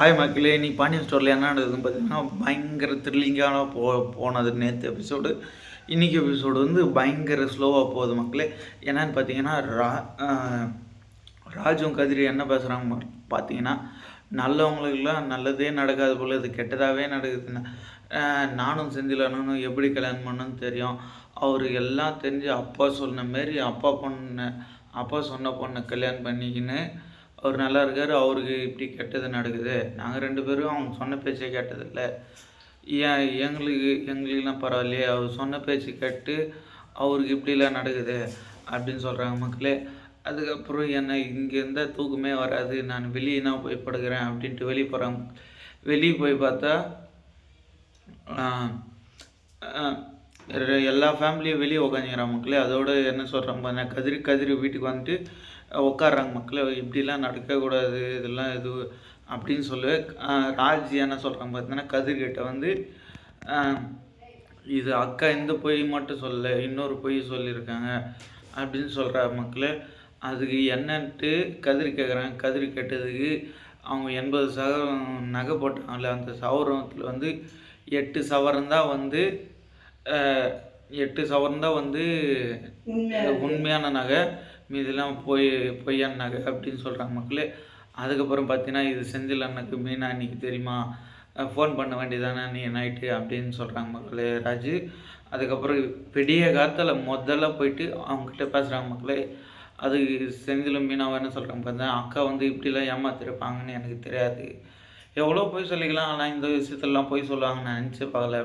Hi மக்களே! இன்னைக்கு பாண்டியன் ஸ்டோரில் என்ன நடக்குதுன்னு பார்த்தீங்கன்னா, பயங்கர த்ரில்லிங்கான போனது நேற்று எபிசோடு. இன்றைக்கி எபிசோடு வந்து பயங்கர ஸ்லோவாக போகுது மக்களே. என்னன்னு பார்த்தீங்கன்னா, ராஜும் கதிரி என்ன பேசுகிறாங்க பார்த்தீங்கன்னா, நல்லவங்களுக்கெல்லாம் நல்லதே நடக்காது போல், இது கெட்டதாகவே நடக்குதுன்னு. நானும் செந்தில் அண்ணனும் எப்படி கல்யாணம் பண்ணணும்னு தெரியும். அவர் எல்லாம் தெரிஞ்சு அப்பா சொன்ன மாரி அப்பா சொன்ன பொண்ணை கல்யாணம் பண்ணிக்கின்னு அவர் நல்லா இருக்கார். அவருக்கு இப்படி கெட்டது நடக்குது. நாங்கள் 2 பேரும் அவங்க சொன்ன பேச்சை கேட்டதில்லை. ஏன் எங்களுக்கெல்லாம் பரவாயில்லையே, அவர் சொன்ன பேச்சு கேட்டு அவருக்கு இப்படிலாம் நடக்குது அப்படின்னு சொல்கிறாங்க மக்களே. அதுக்கப்புறம் என்னை இங்கே இருந்தால் தூக்கமே வராது, நான் வெளியேனா போய் படுக்கிறேன் அப்படின்ட்டு வெளியே போகிறாங்க. வெளியே போய் பார்த்தா எல்லா ஃபேமிலியும் வெளியே உட்காந்துக்கிறாங்க மக்களே. அதோடு என்ன சொல்கிறாங்க, கதிரி வீட்டுக்கு வந்துட்டு உட்காடுறாங்க மக்களே. இப்படிலாம் நடக்கக்கூடாது, இதெல்லாம் இது அப்படின்னு சொல்லு. ராஜ் என்ன சொல்கிறாங்க பார்த்தீங்கன்னா, கதிர்கிட்ட வந்து இது அக்கா இந்த பொய் மட்டும் சொல்ல, இன்னொரு பொய் சொல்லியிருக்காங்க அப்படின்னு சொல்கிற மக்களே. அதுக்கு என்னன்ட்டு கதிரி கேட்குறாங்க. கதிரி கேட்டதுக்கு அவங்க 80 சவரம் நகை போட்டாங்கல்ல, அந்த சவரத்தில் வந்து 8 சவரம் தான் வந்து 8 சவரம் தான் வந்து உண்மையான நகை, மீதெல்லாம் பொய்யான நகை அப்படின்னு சொல்கிறாங்க மக்களே. அதுக்கப்புறம் பார்த்தீங்கன்னா, இது செந்தில் அண்ணனுக்கு மீனா அன்றைக்கி தெரியுமா, ஃபோன் பண்ண வேண்டியதானே நீ நைட்டு அப்படின்னு சொல்கிறாங்க மக்களே ராஜு. அதுக்கப்புறம் விடிய காலத்தில் முதல்ல போயிட்டு அவங்ககிட்ட பேசுகிறாங்க மக்களே. அது செந்திலும் மீனாவை என்ன சொல்கிறாங்க பார்த்தா, அக்கா வந்து இப்படிலாம் ஏமாத்திருப்பாங்கன்னு எனக்கு தெரியாது. எவ்வளோ பொய் சொல்லிக்கலாம், ஆனால் இந்த விஷயத்துலலாம் பொய் சொல்லுவாங்கன்னு நினச்சி பார்க்கல.